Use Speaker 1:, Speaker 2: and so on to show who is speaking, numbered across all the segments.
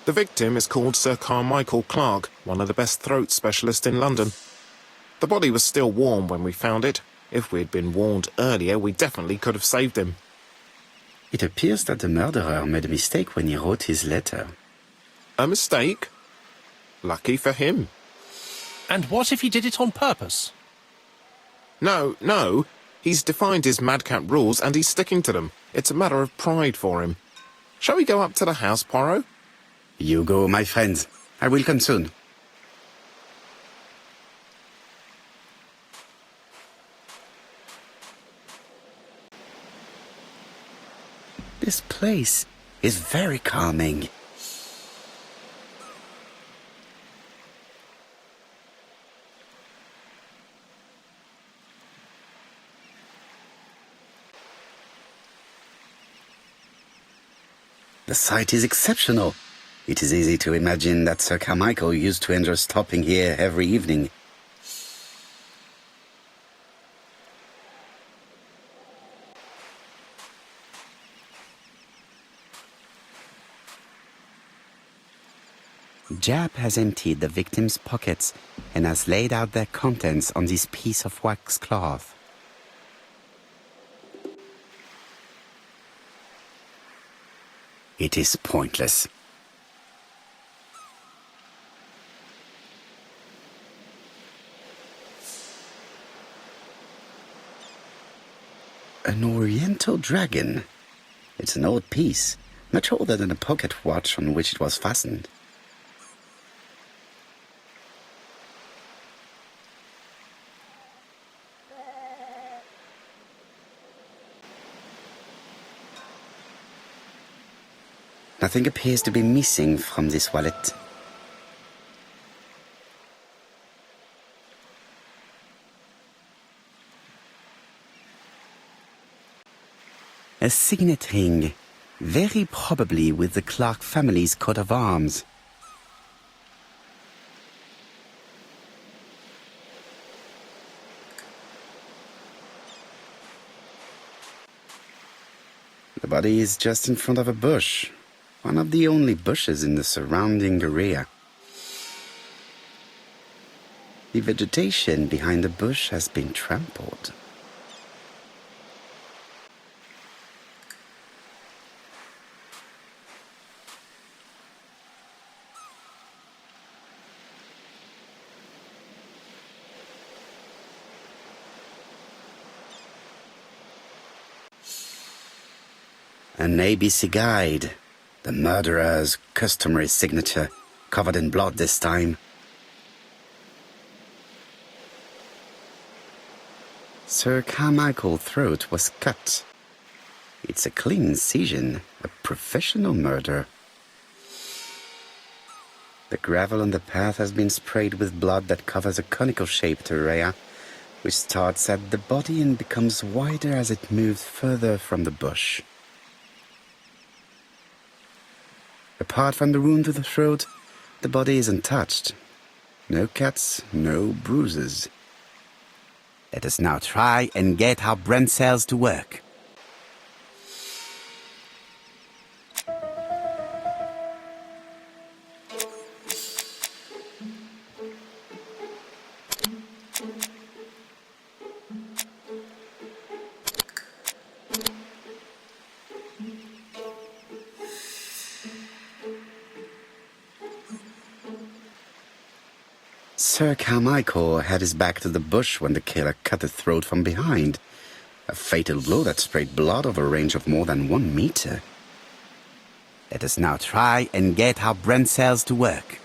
Speaker 1: The victim is called Sir Carmichael Clark, one of the best throat specialists in London. The body was still warm when we found it. If we'd been warned earlier, we definitely could have saved him.
Speaker 2: It appears that the murderer made a mistake when he wrote his letter.
Speaker 1: A mistake? Lucky for him.
Speaker 3: And what if he did it on purpose?
Speaker 1: No. He's defined his madcap rules and he's sticking to them. It's a matter of pride for him. Shall we go up to the house, Poirot?
Speaker 2: You go, my friend. I will come soon. This place is very calming. The site is exceptional. It is easy to imagine that Sir Carmichael used to enjoy stopping here every evening. Jap has emptied the victim's pockets and has laid out their contents on this piece of wax cloth. It is pointless. An oriental dragon. It's an old piece, much older than the pocket watch on which it was fastened. Nothing appears to be missing from this wallet. A signet ring, very probably with the Clark family's coat of arms. The body is just in front of a bush. One of the only bushes in the surrounding area. The vegetation behind the bush has been trampled. An A.B.C. guide. The murderer's customary signature, covered in blood this time. Sir Carmichael's throat was cut. It's a clean incision, a professional murder. The gravel on the path has been sprayed with blood that covers a conical-shaped area, which starts at the body and becomes wider as it moves further from the bush. Apart from the wound to the throat, the body is untouched. No cuts, no bruises. Let us now try and get our brain cells to work. Sir Carmichael had his back to the bush when the killer cut the throat from behind. A fatal blow that sprayed blood over a range of more than 1 meter. Let us now try and get our brain cells to work.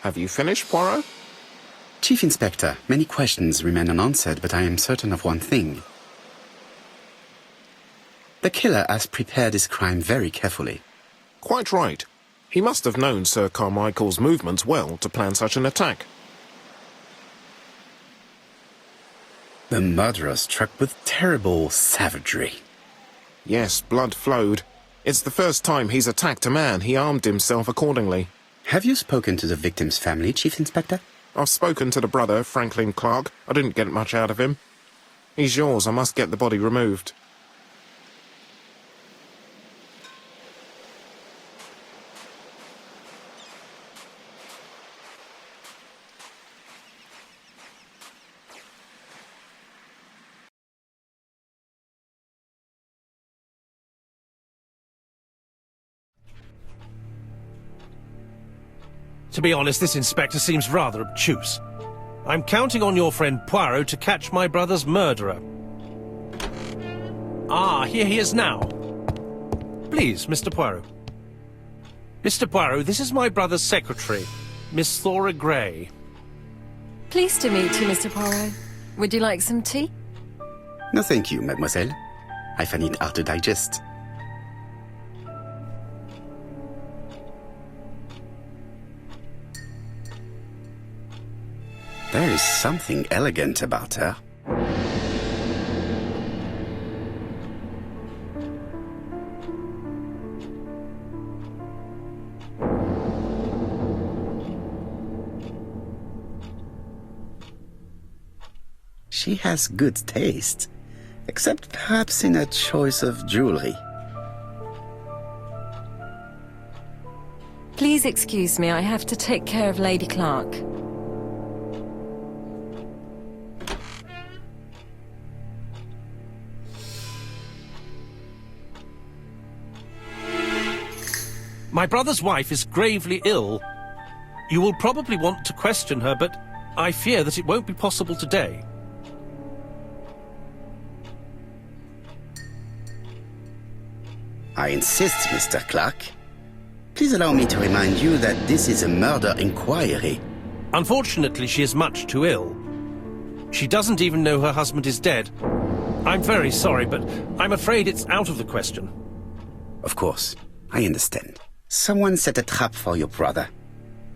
Speaker 1: Have you finished, Poirot?
Speaker 2: Chief Inspector, many questions remain unanswered, but I am certain of one thing. The killer has prepared his crime very carefully.
Speaker 1: Quite right. He must have known Sir Carmichael's movements well to plan such an attack.
Speaker 2: The murderer struck with terrible savagery.
Speaker 1: Yes, blood flowed. It's the first time he's attacked a man. He armed himself accordingly.
Speaker 2: Have you spoken to the victim's family, Chief Inspector?
Speaker 1: I've spoken to the brother, Franklin Clark. I didn't get much out of him. He's yours. I must get the body removed.
Speaker 3: To be honest, this inspector seems rather obtuse. I'm counting on your friend Poirot to catch my brother's murderer. Ah, here he is now. Please, Mr. Poirot. Mr. Poirot, this is my brother's secretary, Miss Thora Gray.
Speaker 4: Pleased to meet you, Mr. Poirot. Would you like some tea?
Speaker 2: No, thank you, mademoiselle. I find it hard to digest. There is something elegant about her. She has good taste, except perhaps in her choice of jewelry.
Speaker 4: Please excuse me, I have to take care of Lady Clark.
Speaker 3: My brother's wife is gravely ill. You will probably want to question her, but I fear that it won't be possible today.
Speaker 2: I insist, Mr. Clark. Please allow me to remind you that this is a murder inquiry.
Speaker 3: Unfortunately, she is much too ill. She doesn't even know her husband is dead. I'm very sorry, but I'm afraid it's out of the question.
Speaker 2: Of course, I understand. Someone set a trap for your brother.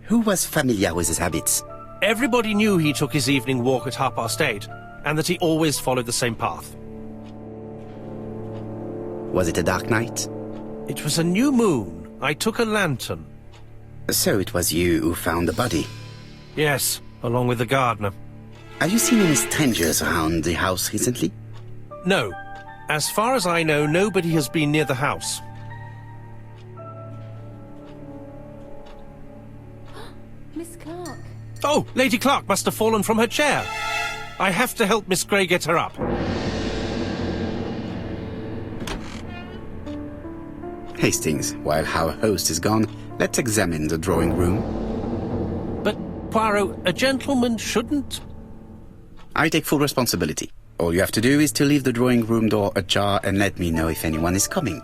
Speaker 2: Who was familiar with his habits?
Speaker 3: Everybody knew he took his evening walk at 8:30, and that he always followed the same path.
Speaker 2: Was it a dark night?
Speaker 3: It was a new moon. I took a lantern.
Speaker 2: So it was you who found the body?
Speaker 3: Yes, along with the gardener.
Speaker 2: Have you seen any strangers around the house recently?
Speaker 3: No. As far as I know, nobody has been near the house.
Speaker 4: Miss Clark.
Speaker 3: Oh, Lady Clark must have fallen from her chair. I have to help Miss Gray get her up.
Speaker 2: Hastings, while our host is gone, let's examine the drawing room.
Speaker 3: But, Poirot, a gentleman shouldn't...
Speaker 2: I take full responsibility. All you have to do is to leave the drawing room door ajar and let me know if anyone is coming.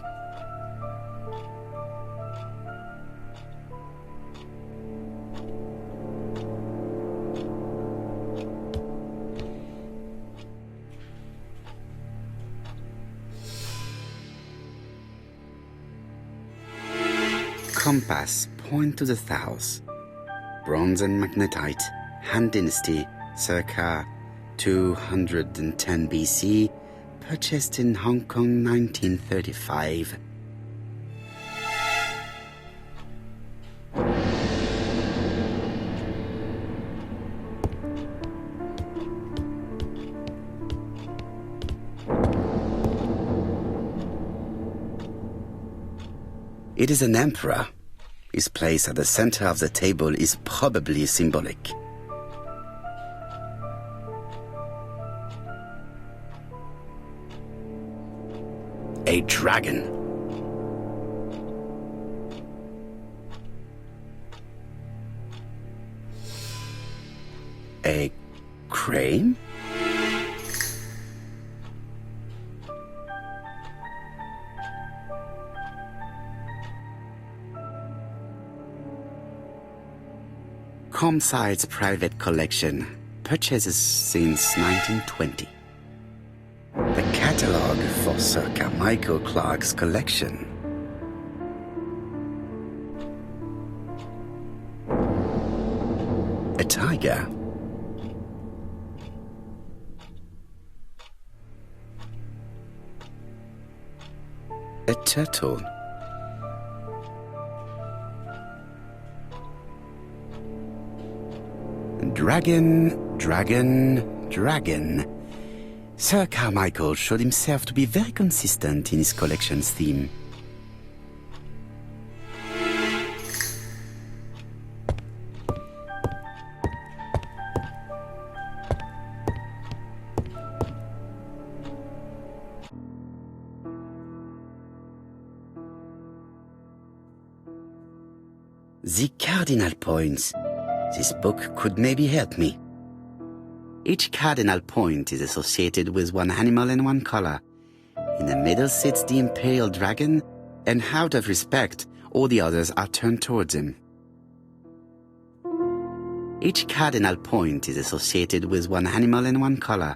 Speaker 2: Compass, point to the south. Bronze and magnetite, Han Dynasty, circa 210 BC, purchased in Hong Kong 1935. It is an emperor. His place at the center of the table is probably symbolic. A dragon. A crane? Comside's private collection, purchases since 1920. The catalogue for Sir Carmichael Clark's collection. A tiger. a turtle. Dragon, dragon, dragon. Sir Carmichael showed himself to be very consistent in his collection's theme. The cardinal points. This book could maybe help me. Each cardinal point is associated with one animal and one color. In the middle sits the imperial dragon, and out of respect, all the others are turned towards him. Each cardinal point is associated with one animal and one color.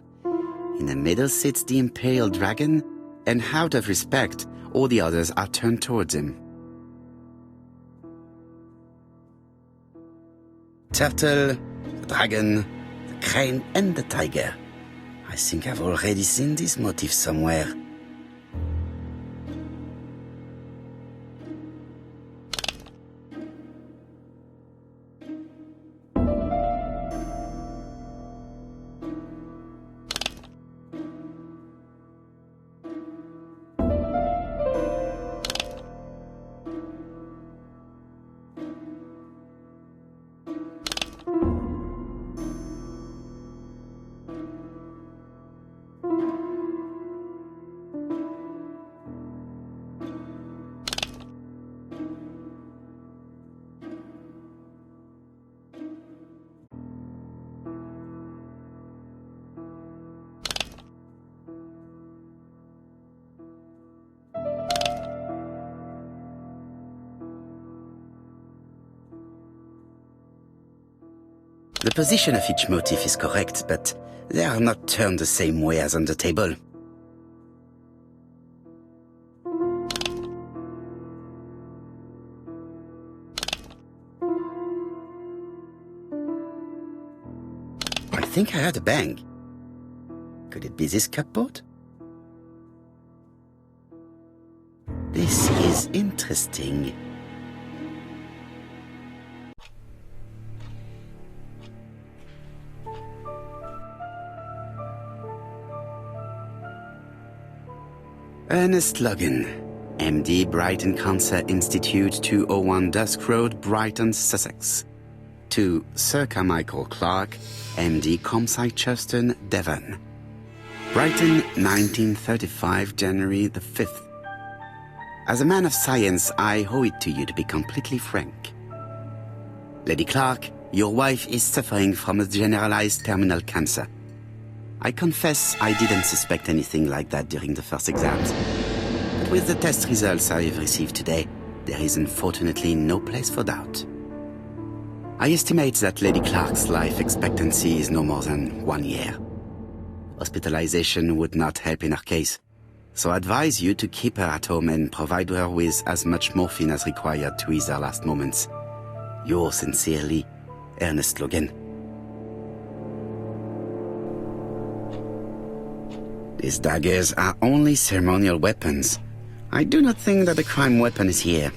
Speaker 2: In the middle sits the imperial dragon, and out of respect, all the others are turned towards him. Turtle, the dragon, the crane and the tiger. I think I've already seen this motif somewhere. The position of each motif is correct, but they are not turned the same way as on the table. I think I heard a bang. Could it be this cupboard? This is interesting. Ernest Logan, MD, Brighton Cancer Institute, 201 Dusk Road, Brighton, Sussex. To Sir Carmichael Clark, MD, Comsite Churston, Devon. Brighton, 1935, January the 5th. As a man of science, I owe it to you to be completely frank. Lady Clark, your wife is suffering from a generalized terminal cancer. I confess I didn't suspect anything like that during the first exams. But with the test results I have received today, there is unfortunately no place for doubt. I estimate that Lady Clark's life expectancy is no more than 1 year. Hospitalization would not help in her case, so I advise you to keep her at home and provide her with as much morphine as required to ease her last moments. Yours sincerely, Ernest Logan. These daggers are only ceremonial weapons. I do not think that the crime weapon is here.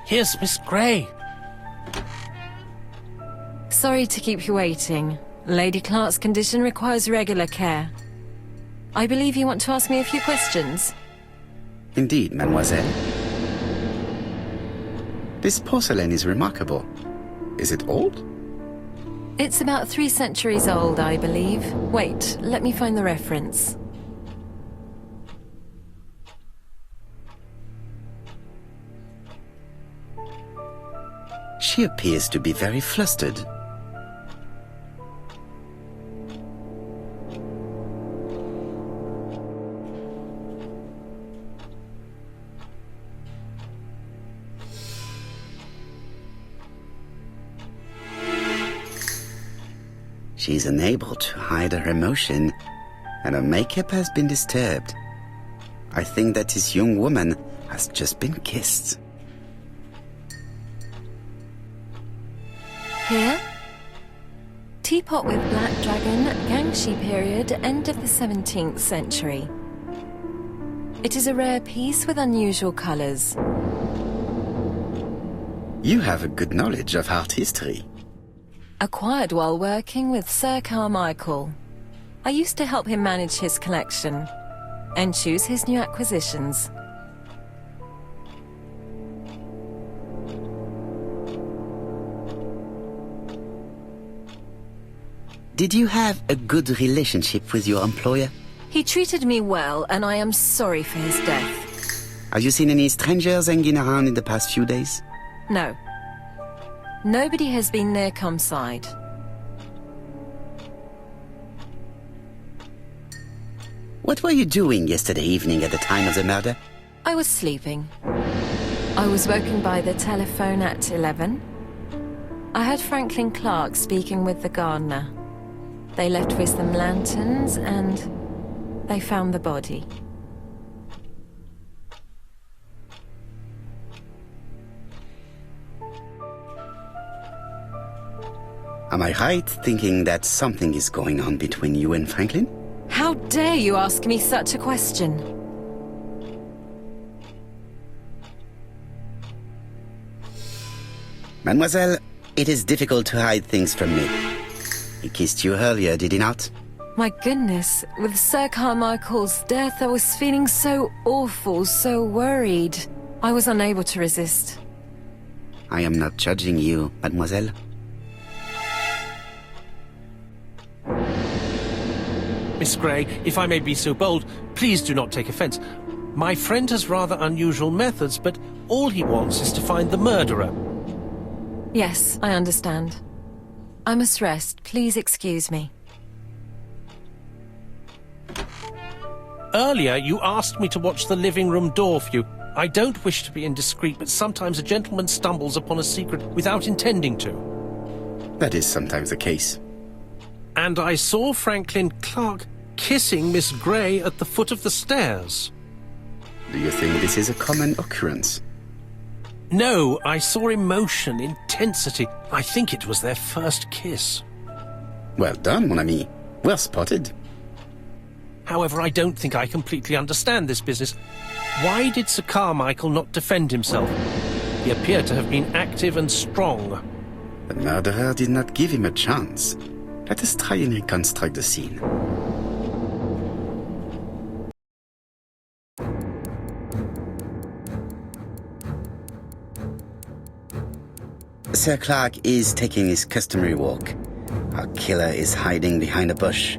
Speaker 3: Here's Miss Grey.
Speaker 4: Sorry to keep you waiting. Lady Clark's condition requires regular care. I believe you want to ask me a few questions.
Speaker 2: Indeed, mademoiselle. This porcelain is remarkable. Is it old?
Speaker 4: It's about 3 centuries old, I believe. Wait, let me find the reference.
Speaker 2: She appears to be very flustered. She's unable to hide her emotion, and her makeup has been disturbed. I think that this young woman has just been kissed.
Speaker 4: Here? Teapot with black dragon, Gangshi period, end of the 17th century. It is a rare piece with unusual colours.
Speaker 2: You have a good knowledge of art history.
Speaker 4: Acquired while working with Sir Carmichael. I used to help him manage his collection and choose his new acquisitions.
Speaker 2: Did you have a good relationship with your employer?
Speaker 4: He treated me well, and I am sorry for his death.
Speaker 2: Have you seen any strangers hanging around in the past few days?
Speaker 4: No. Nobody has been near Comside.
Speaker 2: What were you doing yesterday evening at the time of the murder?
Speaker 4: I was sleeping. I was woken by the telephone at 11. I heard Franklin Clark speaking with the gardener. They left with some lanterns and they found the body.
Speaker 2: Am I right thinking that something is going on between you and Franklin?
Speaker 4: How dare you ask me such a question?
Speaker 2: Mademoiselle, it is difficult to hide things from me. He kissed you earlier, did he not?
Speaker 4: My goodness, with Sir Carmichael's death, I was feeling so awful, so worried. I was unable to resist.
Speaker 2: I am not judging you, mademoiselle.
Speaker 3: Miss Grey, if I may be so bold, please do not take offence. My friend has rather unusual methods, but all he wants is to find the murderer.
Speaker 4: Yes, I understand. I must rest. Please excuse me.
Speaker 3: Earlier, you asked me to watch the living room door for you. I don't wish to be indiscreet, but sometimes a gentleman stumbles upon a secret without intending to.
Speaker 2: That is sometimes the case.
Speaker 3: And I saw Franklin Clark kissing Miss Grey at the foot of the stairs.
Speaker 2: Do you think this is a common occurrence?
Speaker 3: No, I saw emotion, intensity. I think it was their first kiss.
Speaker 2: Well done, mon ami. Well spotted.
Speaker 3: However, I don't think I completely understand this business. Why did Sir Carmichael not defend himself? He appeared to have been active and strong.
Speaker 2: The murderer did not give him a chance. Let us try and reconstruct the scene. Sir Clark is taking his customary walk. Our killer is hiding behind a bush.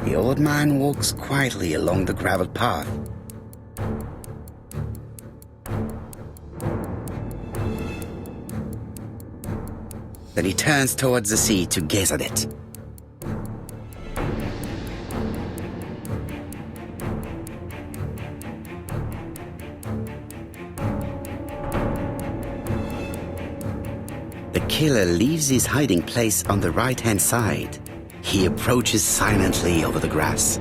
Speaker 2: The old man walks quietly along the gravel path. Then he turns towards the sea to gaze at it. The killer leaves his hiding place on the right-hand side. He approaches silently over the grass.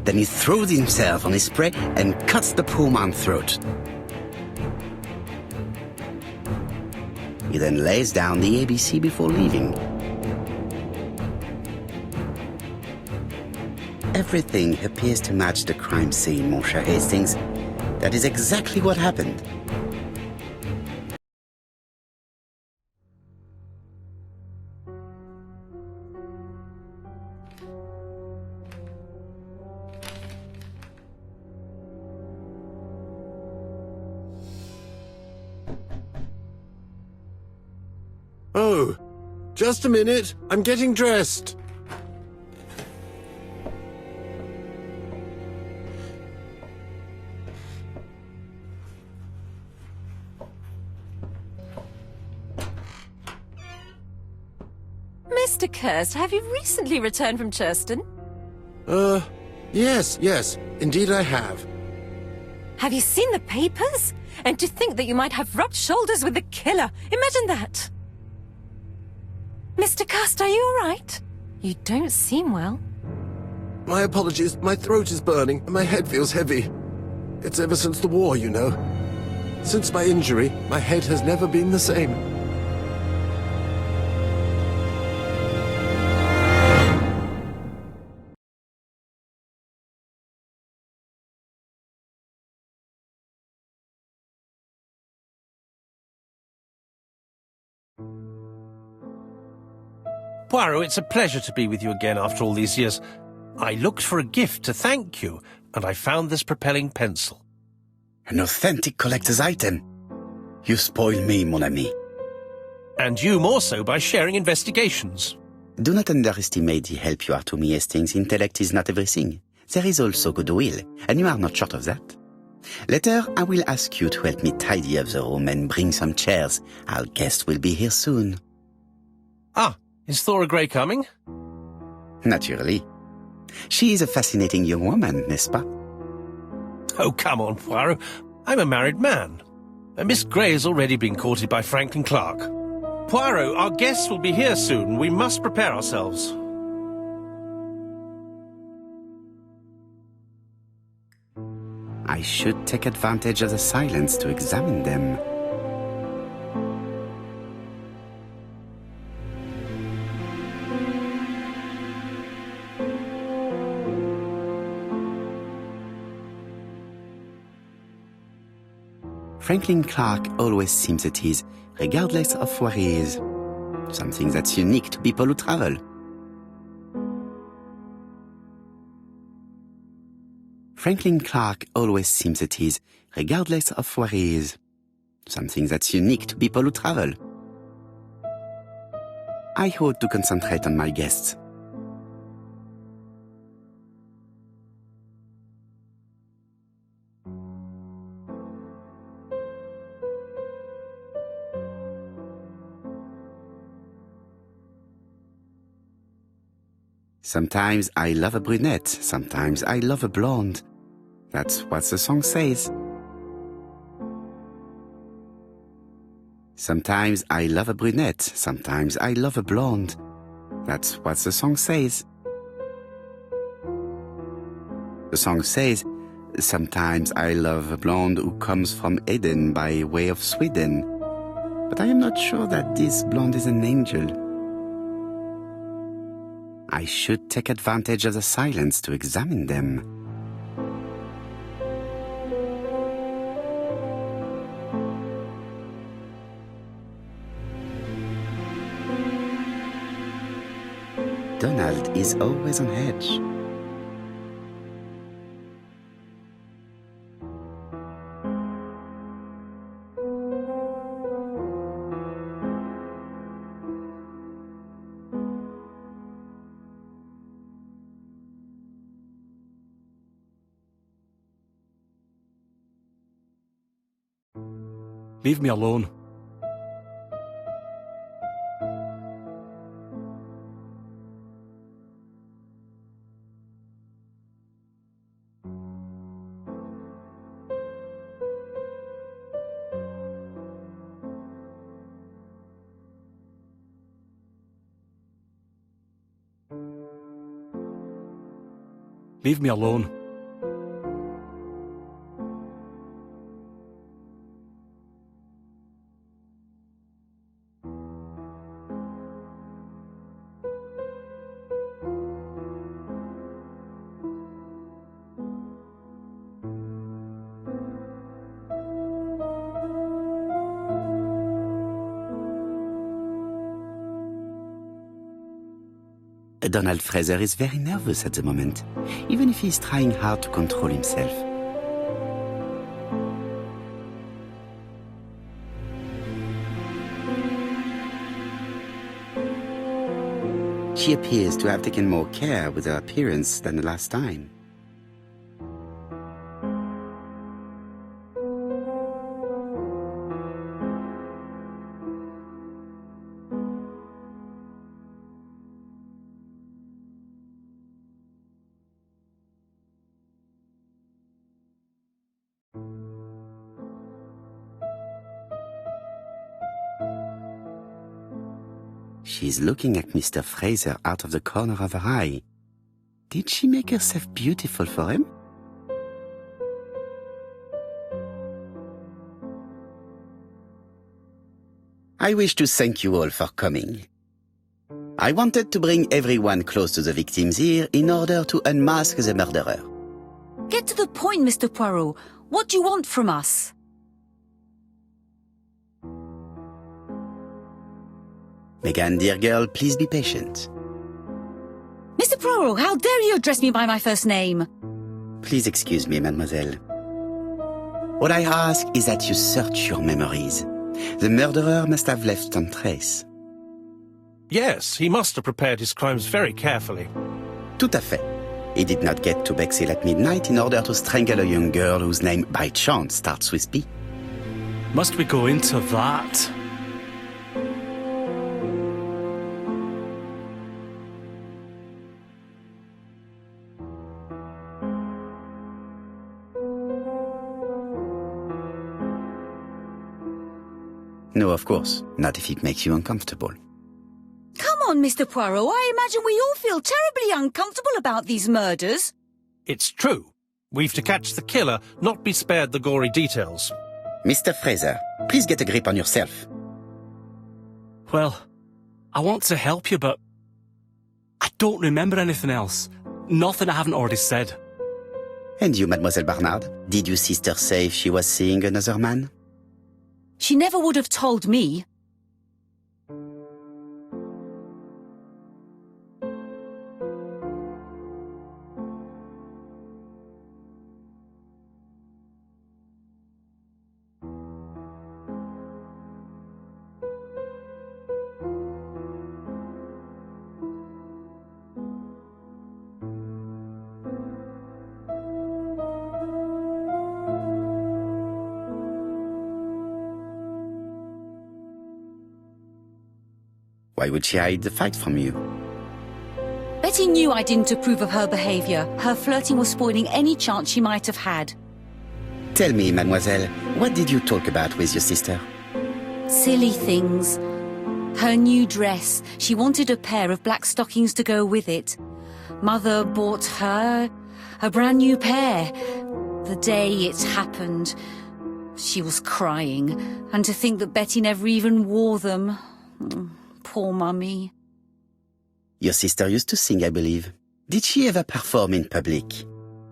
Speaker 2: Then he throws himself on his prey and cuts the poor man's throat. He then lays down the A.B.C. before leaving. Everything appears to match the crime scene, Monsieur Hastings. That is exactly what happened.
Speaker 5: Oh, just a minute. I'm getting dressed.
Speaker 4: Mr. Kirst, have you recently returned from Churston?
Speaker 5: Yes. Indeed I have.
Speaker 4: Have you seen the papers? And to think that you might have rubbed shoulders with the killer. Imagine that. Mr. Kirst, are you all right? You don't seem well.
Speaker 5: My apologies. My throat is burning and my head feels heavy. It's ever since the war, you know. Since my injury, my head has never been the same.
Speaker 3: Poirot, it's a pleasure to be with you again after all these years. I looked for a gift to thank you, and I found this propelling pencil.
Speaker 2: An authentic collector's item. You spoil me, mon ami.
Speaker 3: And you more so by sharing investigations.
Speaker 2: Do not underestimate the help you are to me, Hastings. Intellect is not everything. There is also goodwill, and you are not short of that. Later, I will ask you to help me tidy up the room and bring some chairs. Our guest will be here soon.
Speaker 3: Ah, is Thora Grey coming?
Speaker 2: Naturally. She is a fascinating young woman, n'est-ce pas?
Speaker 3: Oh, come on, Poirot. I'm a married man. And Miss Grey has already been courted by Franklin Clark. Poirot, our guests will be here soon. We must prepare ourselves.
Speaker 2: I should take advantage of the silence to examine them. Franklin Clark always seems at ease, regardless of where he is. Something that's unique to people who travel. Franklin Clark always seems at ease, regardless of where he is. Something that's unique to people who travel. I ought to concentrate on my guests. Sometimes I love a brunette, sometimes I love a blonde. That's what the song says. Sometimes I love a brunette, sometimes I love a blonde. That's what the song says. The song says, sometimes I love a blonde who comes from Eden by way of Sweden. But I am not sure that this blonde is an angel. I should take advantage of the silence to examine them. Donald is always on edge.
Speaker 6: Leave me alone. Leave me alone.
Speaker 2: Donald Fraser is very nervous at the moment, even if he's trying hard to control himself. She appears to have taken more care with her appearance than the last time. She's looking at Mr. Fraser out of the corner of her eye. Did she make herself beautiful for him? I wish to thank you all for coming. I wanted to bring everyone close to the victims here in order to unmask the murderer.
Speaker 7: Get to the point, Mr. Poirot. What do you want from us?
Speaker 2: Megan, dear girl, please be patient.
Speaker 7: Mr. Poirot, how dare you address me by my first name?
Speaker 2: Please excuse me, mademoiselle. All I ask is that you search your memories. The murderer must have left some trace.
Speaker 3: Yes, he must have prepared his crimes very carefully.
Speaker 2: Tout à fait. He did not get to Bexhill at midnight in order to strangle a young girl whose name by chance starts with P.
Speaker 6: Must we go into that?
Speaker 2: No, of course. Not if it makes you uncomfortable.
Speaker 7: Come on, Mr. Poirot. I imagine we all feel terribly uncomfortable about these murders.
Speaker 3: It's true. We've to catch the killer, not be spared the gory details.
Speaker 2: Mr. Fraser, please get a grip on yourself.
Speaker 6: Well, I want to help you, but I don't remember anything else. Nothing I haven't already said.
Speaker 2: And you, Mademoiselle Barnard, did your sister say if she was seeing another man?
Speaker 7: She never would have told me.
Speaker 2: Why would she hide the fact from you?
Speaker 7: Betty knew I didn't approve of her behaviour. Her flirting was spoiling any chance she might have had.
Speaker 2: Tell me, mademoiselle, what did you talk about with your sister?
Speaker 7: Silly things. Her new dress. She wanted a pair of black stockings to go with it. Mother bought her a brand new pair. The day it happened, she was crying. And to think that Betty never even wore them. Poor Mummy.
Speaker 2: Your sister used to sing, I believe. Did she ever perform in public?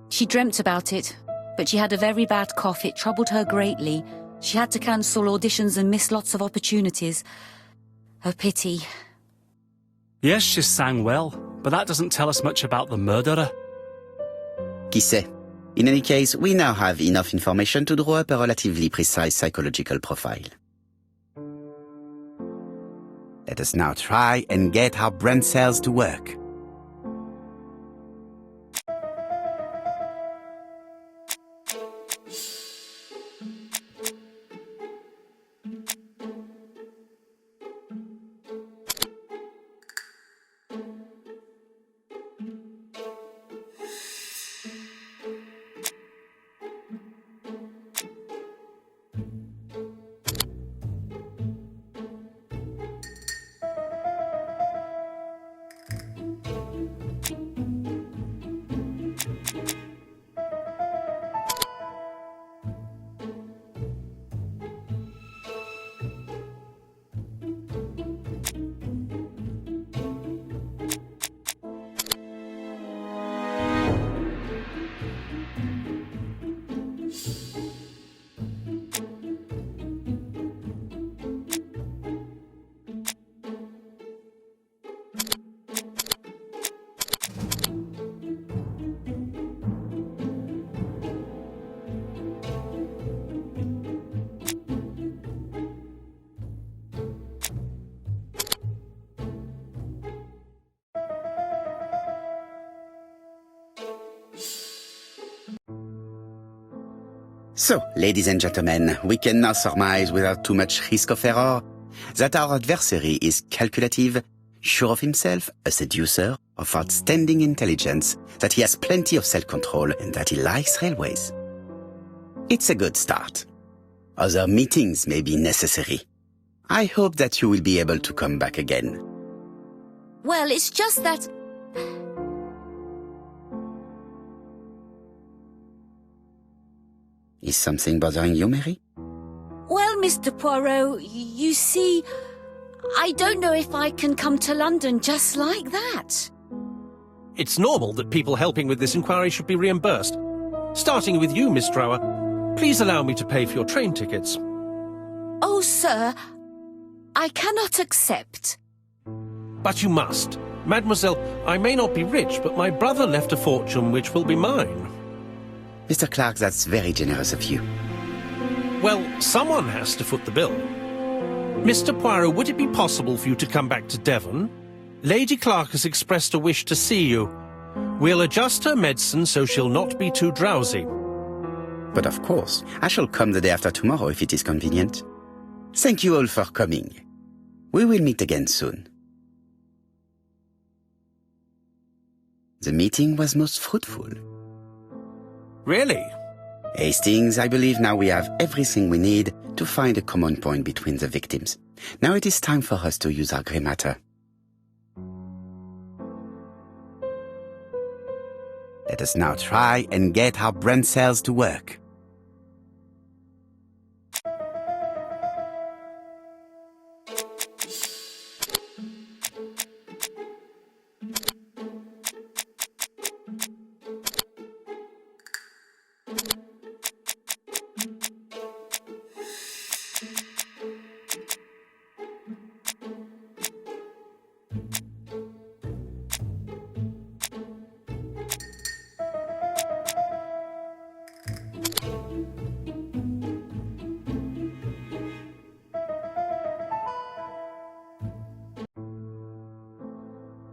Speaker 7: She dreamt about it, but she had a very bad cough. It troubled her greatly. She had to cancel auditions and miss lots of opportunities. A pity.
Speaker 6: Yes, she sang well, but that doesn't tell us much about the murderer.
Speaker 2: Qui sait? In any case, we now have enough information to draw up a relatively precise psychological profile. Let us now try and get our brain cells to work. So, ladies and gentlemen, we can now surmise without too much risk of error that our adversary is calculative, sure of himself, a seducer, of outstanding intelligence, that he has plenty of self-control, and that he likes railways. It's a good start. Other meetings may be necessary. I hope that you will be able to come back again.
Speaker 7: Well, it's just that...
Speaker 2: Is something bothering you, Mary?
Speaker 7: Well, Mr. Poirot, you see, I don't know if I can come to London just like that.
Speaker 3: It's normal that people helping with this inquiry should be reimbursed. Starting with you, Miss Drower. Please allow me to pay for your train tickets.
Speaker 7: Oh, sir, I cannot accept.
Speaker 3: But you must. Mademoiselle, I may not be rich, but my brother left a fortune which will be mine.
Speaker 2: Mr. Clark, that's very generous of you.
Speaker 3: Well, someone has to foot the bill. Mr. Poirot, would it be possible for you to come back to Devon? Lady Clark has expressed a wish to see you. We'll adjust her medicine so she'll not be too drowsy.
Speaker 2: But of course, I shall come the day after tomorrow if it is convenient. Thank you all for coming. We will meet again soon. The meeting was most fruitful.
Speaker 3: Really?
Speaker 2: Hastings, I believe now we have everything we need to find a common point between the victims. Now it is time for us to use our grey matter. Let us now try and get our brain cells to work.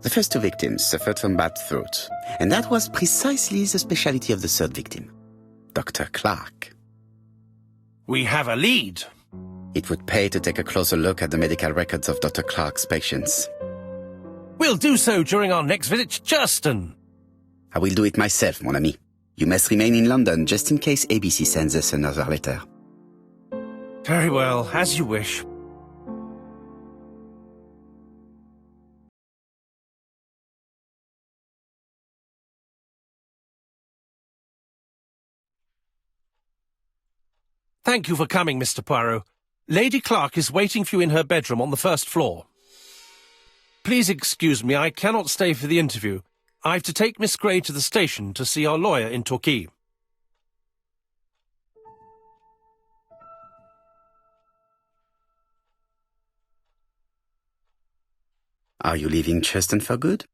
Speaker 2: The first two victims suffered from bad throat, and that was precisely the specialty of the third victim, Dr. Clark.
Speaker 3: We have a lead.
Speaker 2: It would pay to take a closer look at the medical records of Dr. Clark's patients.
Speaker 3: We'll do so during our next visit to Churston.
Speaker 2: I will do it myself, mon ami. You must remain in London just in case A.B.C. sends us another letter.
Speaker 3: Very well, as you wish. Thank you for coming, Mr. Poirot. Lady Clark is waiting for you in her bedroom on the first floor. Please excuse me, I cannot stay for the interview. I've to take Miss Gray to the station to see our lawyer in Torquay.
Speaker 2: Are you leaving Churston for good?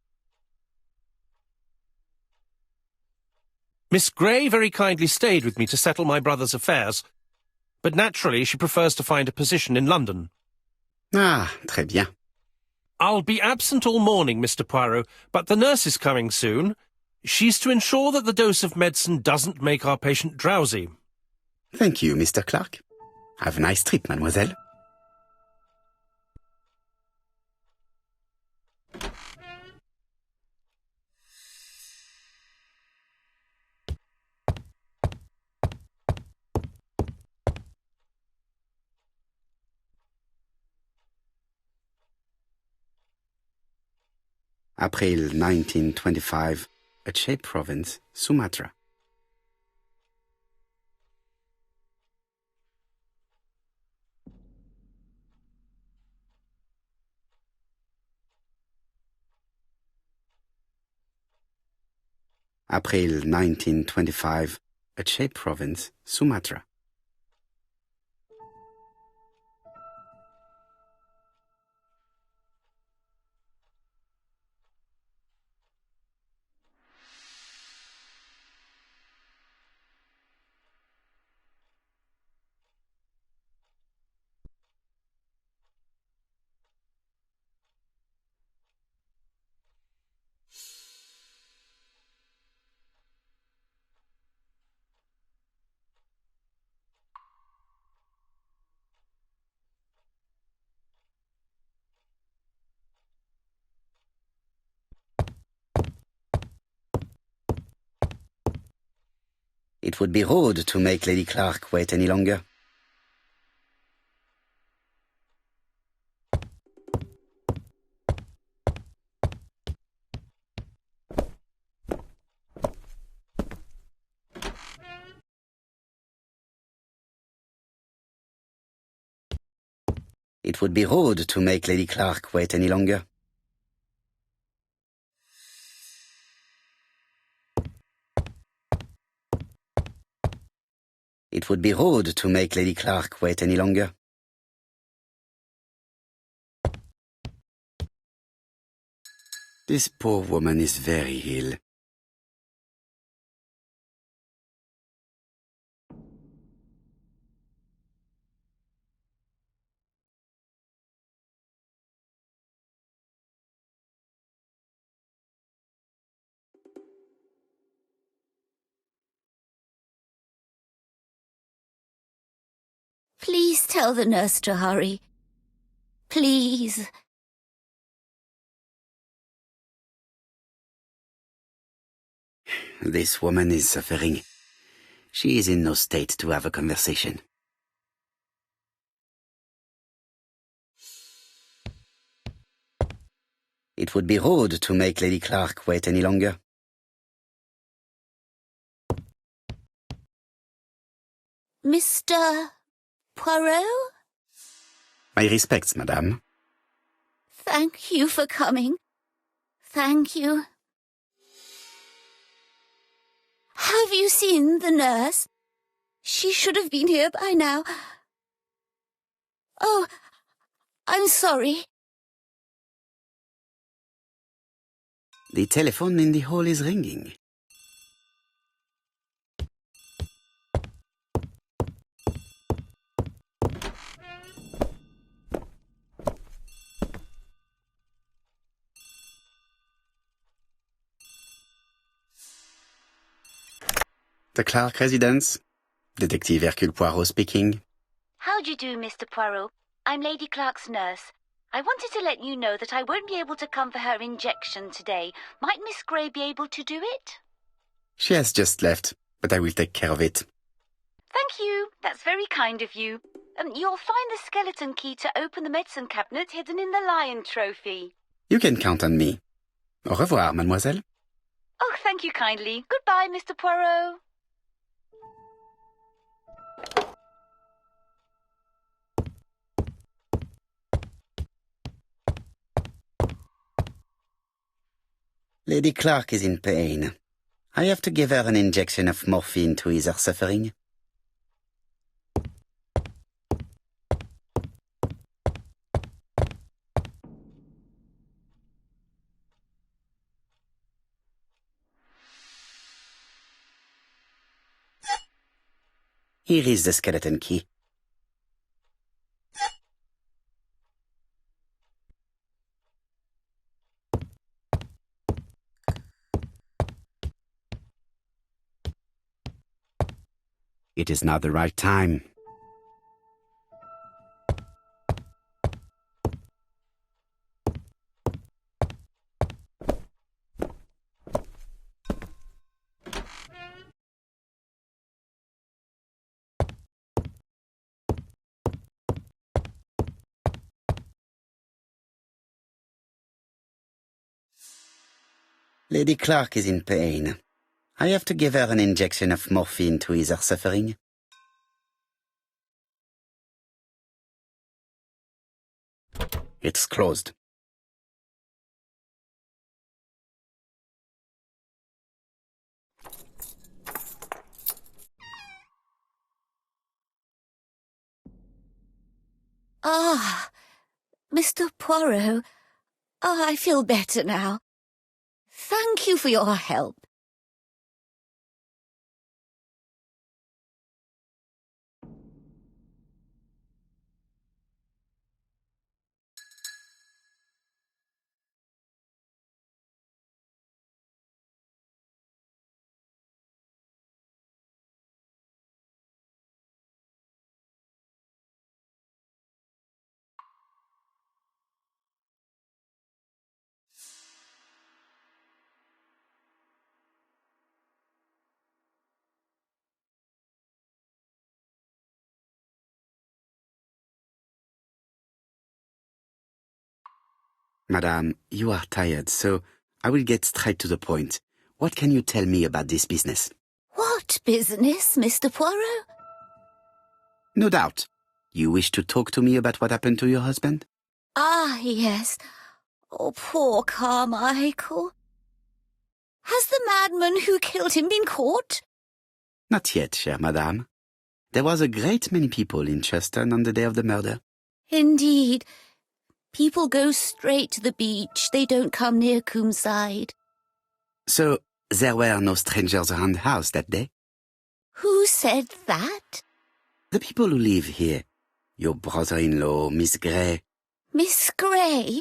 Speaker 3: Miss Gray very kindly stayed with me to settle my brother's affairs, but naturally she prefers to find a position in London.
Speaker 2: Ah, très bien.
Speaker 3: I'll be absent all morning, Mr. Poirot, but the nurse is coming soon. She's to ensure that the dose of medicine doesn't make our patient drowsy.
Speaker 2: Thank you, Mr. Clark. Have a nice trip, mademoiselle. April 1925, Aceh Province, Sumatra. April 1925, Aceh Province, Sumatra. It would be rude to make Lady Clark wait any longer. It would be rude to make Lady Clark wait any longer. It would be rude to make Lady Clark wait any longer. This poor woman is very ill.
Speaker 7: Please tell the nurse to hurry. Please.
Speaker 2: This woman is suffering. She is in no state to have a conversation. It would be rude to make Lady Clark wait any longer.
Speaker 7: Mr. Poirot?
Speaker 2: My respects, madame.
Speaker 7: Thank you for coming. Thank you. Have you seen the nurse? She should have been here by now. Oh, I'm sorry.
Speaker 2: The telephone in the hall is ringing. The Clark residence. Detective Hercule Poirot speaking.
Speaker 8: How do you do, Mr. Poirot? I'm Lady Clark's nurse. I wanted to let you know that I won't be able to come for her injection today. Might Miss Grey be able to do it?
Speaker 2: She has just left, but I will take care of it.
Speaker 8: Thank you. That's very kind of you. You'll find the skeleton key to open the medicine cabinet hidden in the lion trophy.
Speaker 2: You can count on me. Au revoir, mademoiselle.
Speaker 8: Oh, thank you kindly. Goodbye, Mr. Poirot.
Speaker 2: Lady Clark is in pain. I have to give her an injection of morphine to ease her suffering. Here is the skeleton key. It is now the right time. Lady Clark is in pain. I have to give her an injection of morphine to ease her suffering. It's closed.
Speaker 7: Ah, Mr. Poirot. Ah, I feel better now. Thank you for your help.
Speaker 2: Madame, you are tired, so I will get straight to the point. What can you tell me about this business?
Speaker 7: What business, Mr. Poirot?
Speaker 2: No doubt. You wish to talk to me about what happened to your husband?
Speaker 7: Ah, yes. Oh, poor Carmichael. Has the madman who killed him been caught?
Speaker 2: Not yet, chère madame. There was a great many people in Churston on the day of the murder.
Speaker 7: Indeed. People go straight to the beach. They don't come near Coomside.
Speaker 2: So, there were no strangers around the house that day?
Speaker 7: Who said that?
Speaker 2: The people who live here. Your brother-in-law, Miss Gray.
Speaker 7: Miss Gray?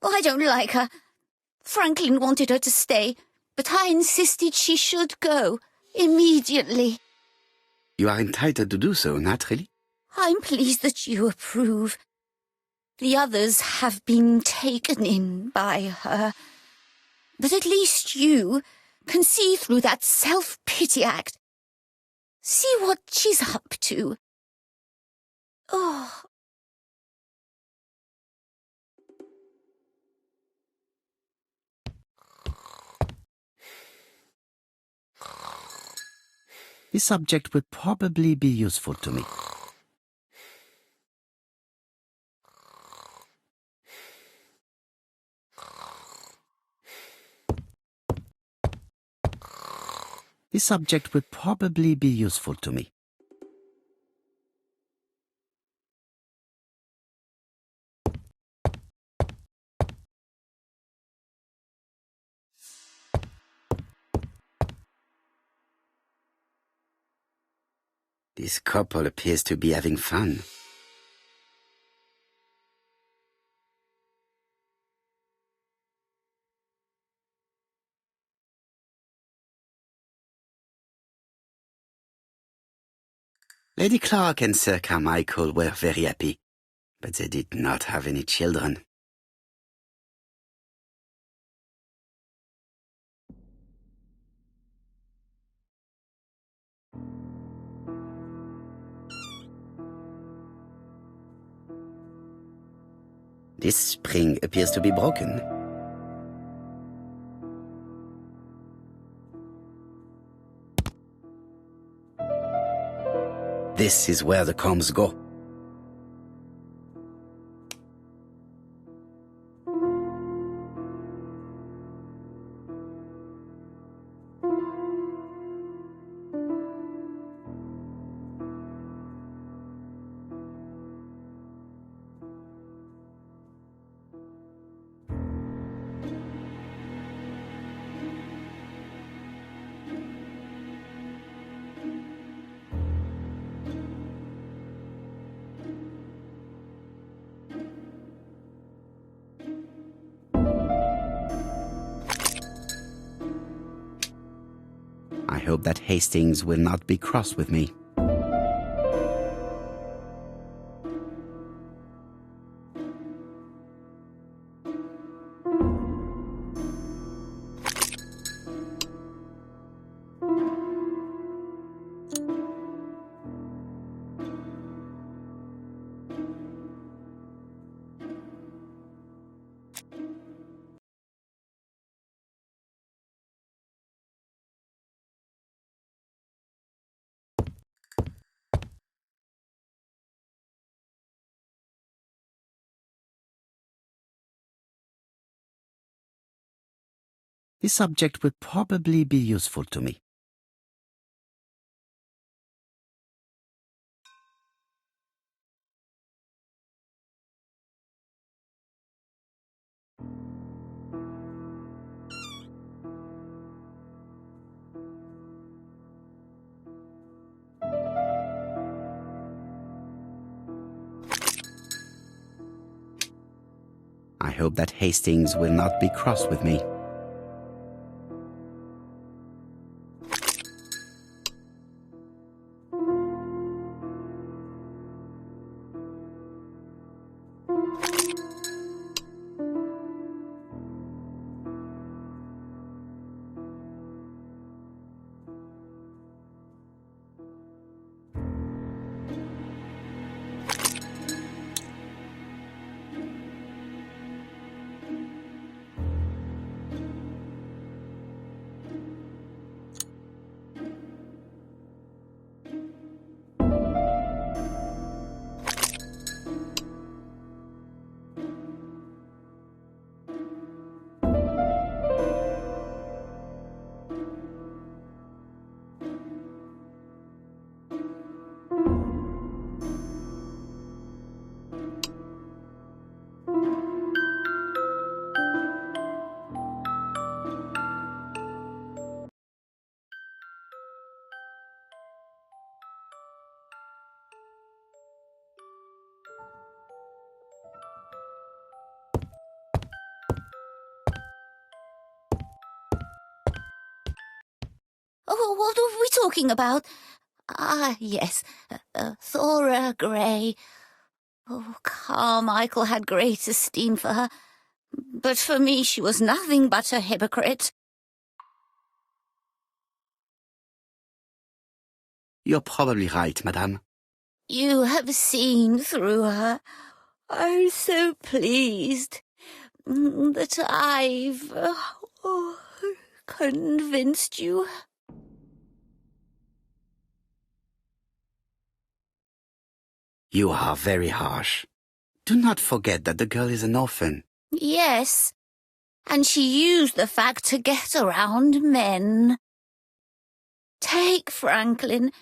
Speaker 7: Oh, I don't like her. Franklin wanted her to stay, but I insisted she should go, immediately.
Speaker 2: You are entitled to do so, naturally.
Speaker 7: I'm pleased that you approve. The others have been taken in by her. But at least you can see through that self-pity act. See what she's up to. Oh.
Speaker 2: This subject would probably be useful to me. This subject would probably be useful to me. This couple appears to be having fun. Lady Clark and Sir Carmichael were very happy, but they did not have any children. This spring appears to be broken. This is where the combs go. I hope that Hastings will not be cross with me. This subject would probably be useful to me. I hope that Hastings will not be cross with me.
Speaker 8: Oh, what are we talking about? Ah, yes, Thora Grey. Oh, Carmichael had great esteem for her, but for me she was nothing but a hypocrite.
Speaker 2: You're probably right, madame.
Speaker 8: You have seen through her. I'm so pleased that I've convinced you.
Speaker 2: You are very harsh. Do not forget that the girl is an orphan.
Speaker 8: Yes, and she used the fact to get around men. Take Franklin.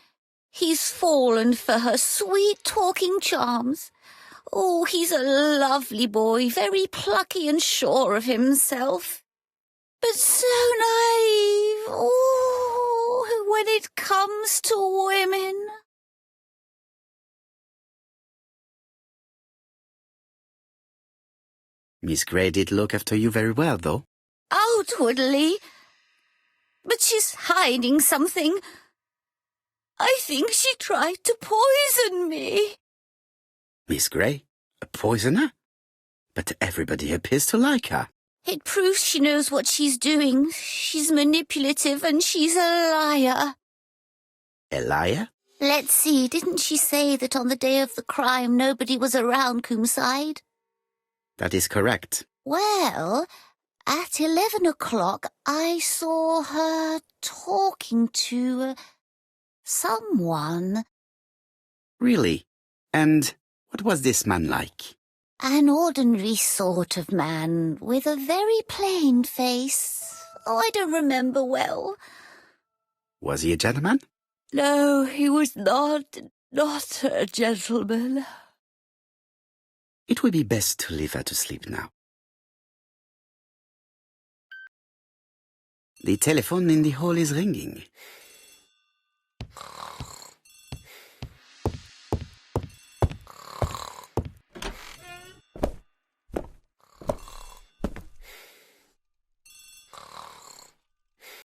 Speaker 8: He's fallen for her sweet-talking charms. Oh, he's a lovely boy, very plucky and sure of himself. But so naive. Oh, when it comes to women.
Speaker 2: Miss Grey did look after you very well, though.
Speaker 8: Outwardly. But she's hiding something. I think she tried to poison me.
Speaker 2: Miss Grey? A poisoner? But everybody appears to like her.
Speaker 8: It proves she knows what she's doing. She's manipulative and she's a liar.
Speaker 2: A liar?
Speaker 8: Let's see, didn't she say that on the day of the crime nobody was around Coomside?
Speaker 2: That is correct.
Speaker 8: Well, at 11 o'clock I saw her talking to someone.
Speaker 2: Really? And what was this man like?
Speaker 8: An ordinary sort of man with a very plain face. Oh, I don't remember well.
Speaker 2: Was he a gentleman?
Speaker 8: No, he was not a gentleman.
Speaker 2: It would be best to leave her to sleep now. The telephone in the hall is ringing.